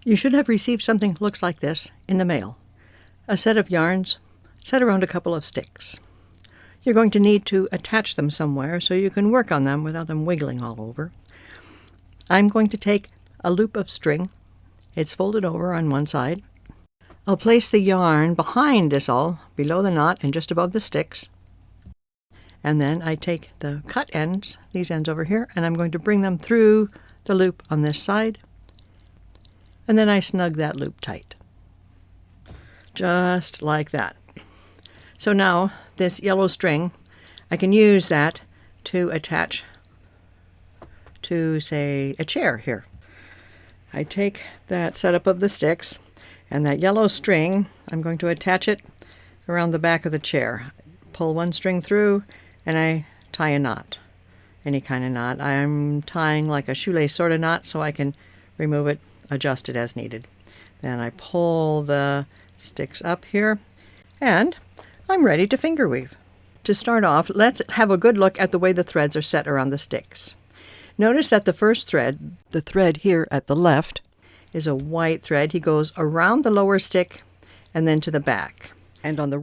You should have received something that looks like this in the mail. A set of yarns set around a couple of sticks. You're going to need to attach them somewhere so you can work on them without them wiggling all over. I'm going to take a loop of string. It's folded over on one side. I'll place the yarn behind this all, below the knot and just above the sticks. And then I take the cut ends, these ends over here, and I'm going to bring them through the loop on this side. And then I snug that loop tight. Just like that. So now this yellow string, I can use that to attach to, say, a chair here. I take that setup of the sticks and that yellow string, I'm going to attach it around the back of the chair. Pull one string through and I tie a knot, any kind of knot. I'm tying like a shoelace sort of knot so I can remove it, adjust it as needed. Then I pull the sticks up here and I'm ready to finger weave. To start off, let's have a good look at the way the threads are set around the sticks. Notice that the first thread, the thread here at the left, is a white thread. He goes around the lower stick and then to the back. And on the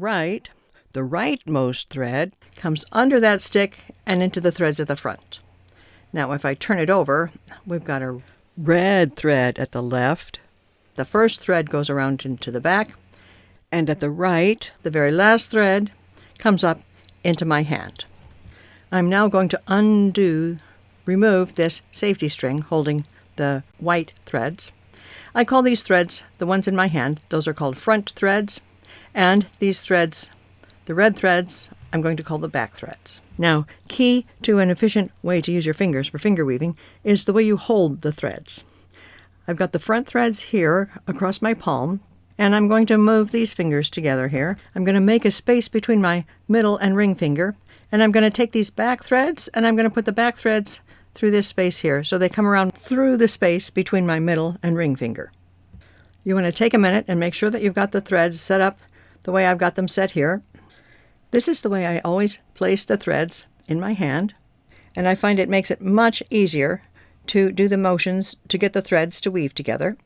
rightmost thread comes under that stick and into the threads at the front. Now if I turn it over, we've got a red thread at the left. The first thread goes around into the back, and at the right, the very last thread comes up into my hand. I'm now going to remove this safety string holding the white threads. I call these threads, the ones in my hand, those are called front threads, and these threads, the red threads, I'm going to call the back threads. Now, key to an efficient way to use your fingers for finger weaving is the way you hold the threads. I've got the front threads here across my palm, and I'm going to move these fingers together here. I'm going to make a space between my middle and ring finger, and I'm going to take these back threads and I'm going to put the back threads through this space here so they come around through the space between my middle and ring finger. You want to take a minute and make sure that you've got the threads set up the way I've got them set here. This is the way I always place the threads in my hand, and I find it makes it much easier to do the motions to get the threads to weave together.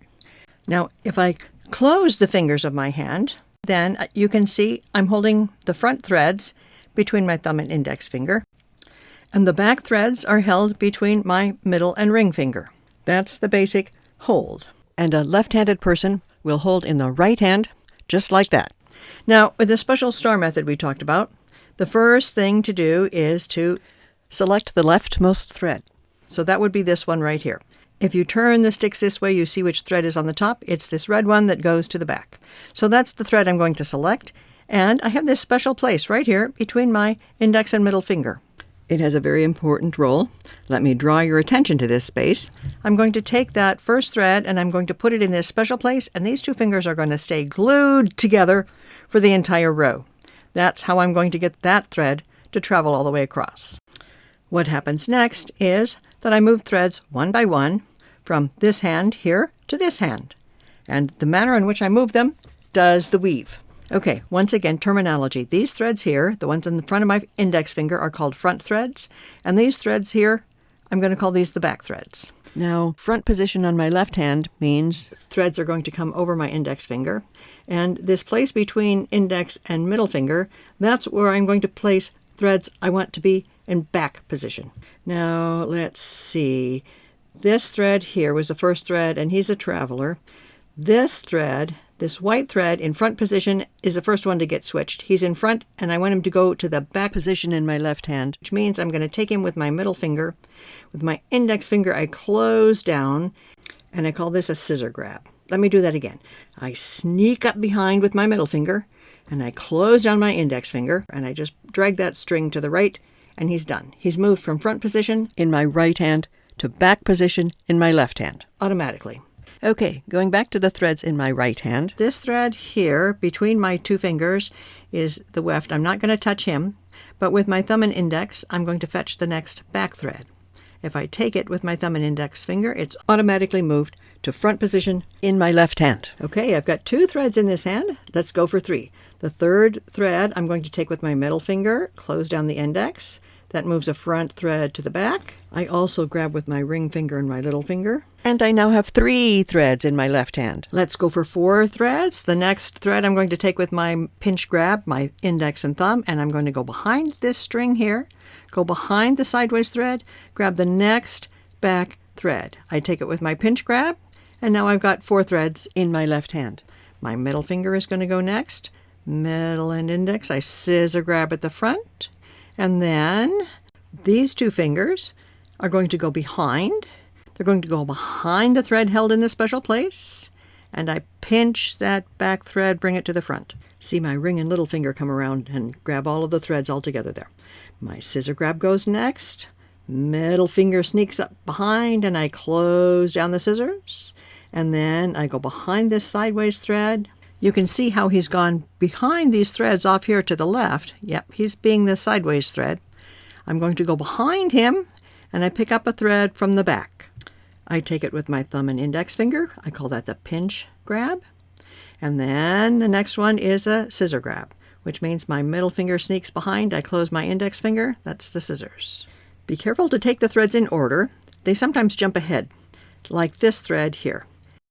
Now, if I close the fingers of my hand, then you can see I'm holding the front threads between my thumb and index finger, and the back threads are held between my middle and ring finger. That's the basic hold. And a left-handed person will hold in the right hand just like that. Now, with the special star method we talked about, the first thing to do is to select the leftmost thread. So that would be this one right here. If you turn the sticks this way, you see which thread is on the top. It's this red one that goes to the back. So that's the thread I'm going to select. And I have this special place right here between my index and middle finger. It has a very important role. Let me draw your attention to this space. I'm going to take that first thread and I'm going to put it in this special place, and these two fingers are going to stay glued together for the entire row. That's how I'm going to get that thread to travel all the way across. What happens next is that I move threads one by one from this hand here to this hand. And the manner in which I move them does the weave. Okay, once again, terminology. These threads here, the ones in the front of my index finger, are called front threads. And these threads here, I'm going to call these the back threads. Now, front position on my left hand means threads are going to come over my index finger. And this place between index and middle finger, that's where I'm going to place threads I want to be in back position. Now, let's see. This thread here was the first thread, and he's a traveler. This thread, this white thread in front position, is the first one to get switched. He's in front, and I want him to go to the back position in my left hand, which means I'm going to take him with my middle finger. With my index finger, I close down, and I call this a scissor grab. Let me do that again. I sneak up behind with my middle finger, and I close down my index finger, and I just drag that string to the right, and he's done. He's moved from front position in my right hand to back position in my left hand, automatically. Okay, going back to the threads in my right hand. This thread here between my two fingers is the weft. I'm not going to touch him, but with my thumb and index, I'm going to fetch the next back thread. If I take it with my thumb and index finger, it's automatically moved to front position in my left hand. Okay, I've got two threads in this hand. Let's go for three. The third thread I'm going to take with my middle finger, close down the index. That moves a front thread to the back. I also grab with my ring finger and my little finger. And I now have 3 threads in my left hand. Let's go for 4 threads. The next thread I'm going to take with my pinch grab, my index and thumb, and I'm going to go behind this string here, go behind the sideways thread, grab the next back thread. I take it with my pinch grab, and now I've got 4 threads in my left hand. My middle finger is going to go next. Middle and index, I scissor grab at the front. And then these 2 fingers are going to go behind. They're going to go behind the thread held in the special place. And I pinch that back thread, bring it to the front. See my ring and little finger come around and grab all of the threads all together there. My scissor grab goes next. Middle finger sneaks up behind and I close down the scissors. And then I go behind this sideways thread. You can see how he's gone behind these threads off here to the left. Yep, he's being the sideways thread. I'm going to go behind him, and I pick up a thread from the back. I take it with my thumb and index finger. I call that the pinch grab. And then the next one is a scissor grab, which means my middle finger sneaks behind. I close my index finger. That's the scissors. Be careful to take the threads in order. They sometimes jump ahead, like this thread here.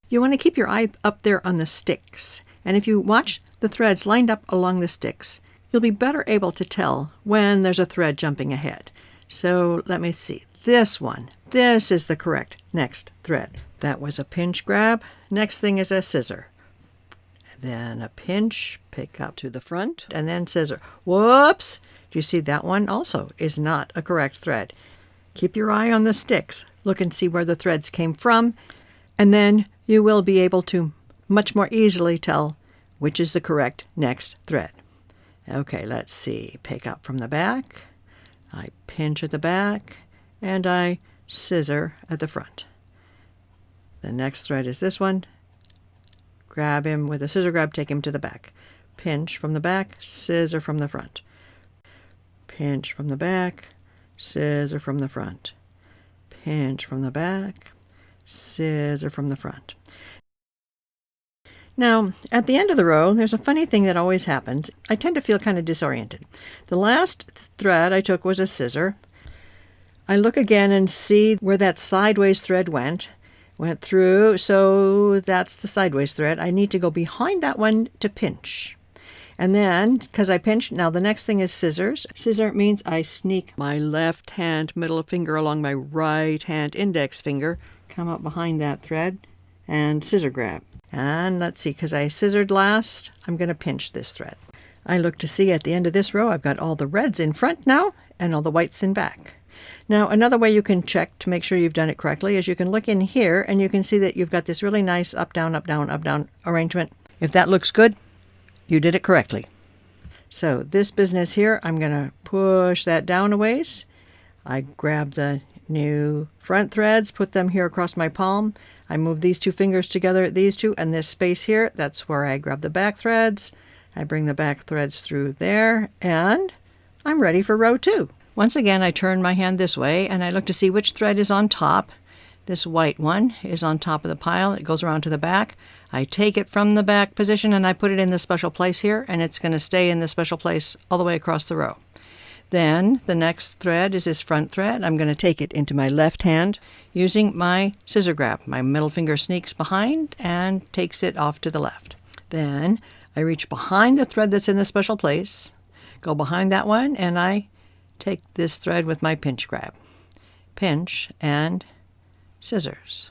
You want to keep your eye up there on the sticks. And if you watch the threads lined up along the sticks, you'll be better able to tell when there's a thread jumping ahead. So let me see. This one. This is the correct next thread. That was a pinch grab. Next thing is a scissor. Then a pinch, pick up to the front, and then scissor. Whoops! Do you see that one also is not a correct thread? Keep your eye on the sticks. Look and see where the threads came from, and then you will be able to much more easily tell which is the correct next thread. Okay, let's see. Pick up from the back. I pinch at the back, and I scissor at the front. The next thread is this one. Grab him with a scissor grab, take him to the back. Pinch from the back, scissor from the front. Pinch from the back, scissor from the front. Pinch from the back, scissor from the front. Now, at the end of the row, there's a funny thing that always happens. I tend to feel kind of disoriented. The last thread I took was a scissor. I look again and see where that sideways thread went through, so that's the sideways thread. I need to go behind that one to pinch. And then, because I pinched, now the next thing is scissors. Scissor means I sneak my left hand middle finger along my right hand index finger, come up behind that thread, and scissor grab. And let's see, because I scissored last, I'm going to pinch this thread. I look to see at the end of this row, I've got all the reds in front now, and all the whites in back. Now, another way you can check to make sure you've done it correctly is you can look in here, and you can see that you've got this really nice up, down, up, down, up, down arrangement. If that looks good, you did it correctly. So this business here, I'm going to push that down a ways. I grab the new front threads, put them here across my palm. I move these 2 fingers together, these 2, and this space here, that's where I grab the back threads. I bring the back threads through there, and I'm ready for row 2. Once again, I turn my hand this way, and I look to see which thread is on top. This white one is on top of the pile. It goes around to the back. I take it from the back position, and I put it in the special place here, and it's going to stay in the special place all the way across the row. Then the next thread is this front thread. I'm going to take it into my left hand using my scissor grab. My middle finger sneaks behind and takes it off to the left. Then I reach behind the thread that's in the special place, go behind that one, and I take this thread with my pinch grab. Pinch and scissors.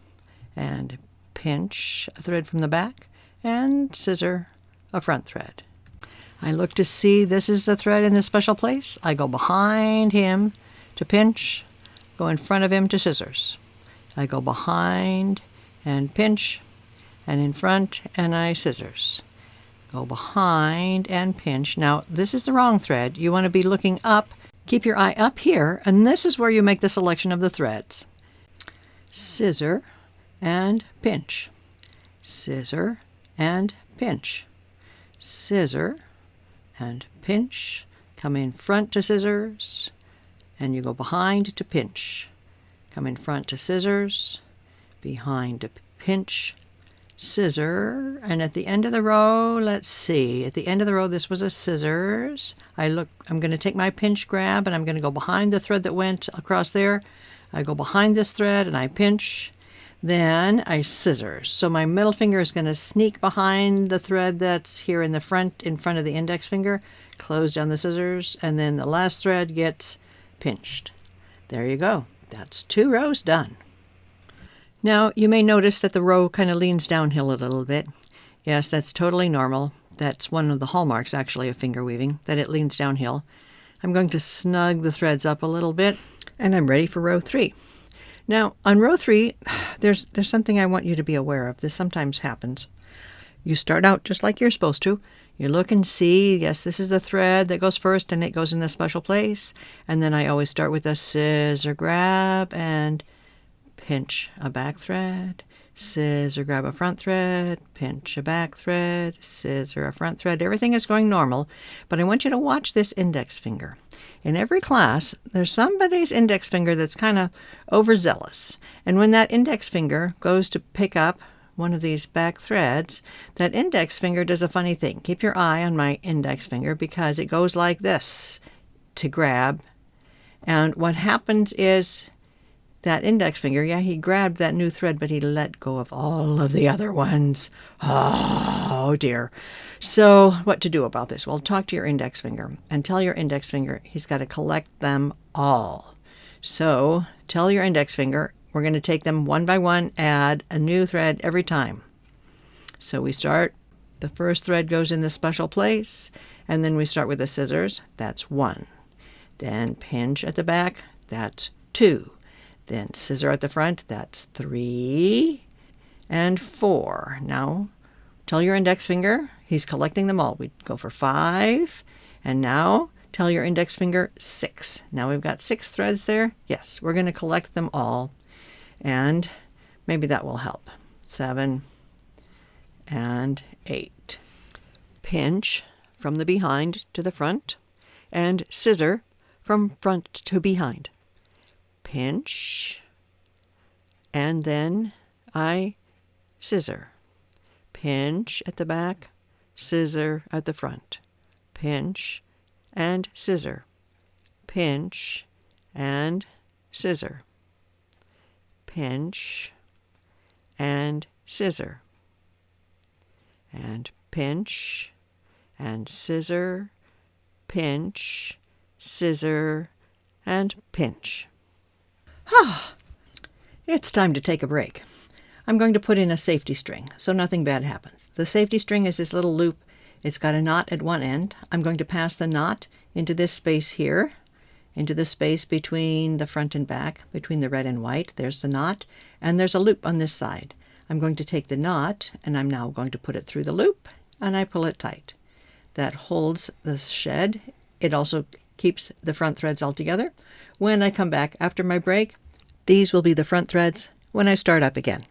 And pinch a thread from the back and scissor a front thread. I look to see this is the thread in the special place. I go behind him to pinch, go in front of him to scissors. I go behind and pinch, and in front, and I scissors. Go behind and pinch. Now, this is the wrong thread. You want to be looking up. Keep your eye up here, and this is where you make the selection of the threads. Scissor and pinch. Scissor and pinch. Scissor and pinch, come in front to scissors, and you go behind to pinch. Come in front to scissors, behind to pinch, scissor, and at the end of the row, let's see, at the end of the row, this was a scissors. I'm going to take my pinch grab, and I'm going to go behind the thread that went across there. I go behind this thread and I pinch, then I scissors. So my middle finger is going to sneak behind the thread that's here in front of the index finger, close down the scissors, and then the last thread gets pinched. There you go. That's 2 rows done. Now you may notice that the row kind of leans downhill a little bit. Yes, that's totally normal. That's one of the hallmarks actually of finger weaving, that it leans downhill. I'm going to snug the threads up a little bit, and I'm ready for row 3. Now on row 3, there's something I want you to be aware of. This sometimes happens. You start out just like you're supposed to. You look and see, yes, this is the thread that goes first and it goes in the special place. And then I always start with a scissor grab and pinch a back thread, scissor grab a front thread, pinch a back thread, scissor a front thread. Everything is going normal, but I want you to watch this index finger. In every class, there's somebody's index finger that's kind of overzealous. And when that index finger goes to pick up one of these back threads, that index finger does a funny thing. Keep your eye on my index finger because it goes like this to grab. And what happens is that index finger, yeah, he grabbed that new thread, but he let go of all of the other ones. Oh dear. So what to do about this? Well, talk to your index finger and tell your index finger he's got to collect them all. So tell your index finger, we're going to take them one by one, add a new thread every time. So we start, the first thread goes in the special place, and then we start with the scissors, that's 1. Then pinch at the back, that's 2. Then scissor at the front, that's 3 and 4. Now tell your index finger he's collecting them all. We go for 5, and now tell your index finger 6. Now we've got 6 threads there. Yes, we're going to collect them all. And maybe that will help. 7 and 8. Pinch from the behind to the front and scissor from front to behind. Pinch, and then I scissor. Pinch at the back, scissor at the front. Pinch and scissor. Pinch and scissor. Pinch and scissor, and pinch and scissor, pinch, scissor, and pinch. It's time to take a break. I'm going to put in a safety string so nothing bad happens. The safety string is this little loop. It's got a knot at one end. I'm going to pass the knot into this space here, into the space between the front and back, between the red and white. There's the knot, and there's a loop on this side. I'm going to take the knot, and I'm now going to put it through the loop, and I pull it tight. That holds the shed. It also keeps the front threads all together. When I come back after my break, these will be the front threads when I start up again.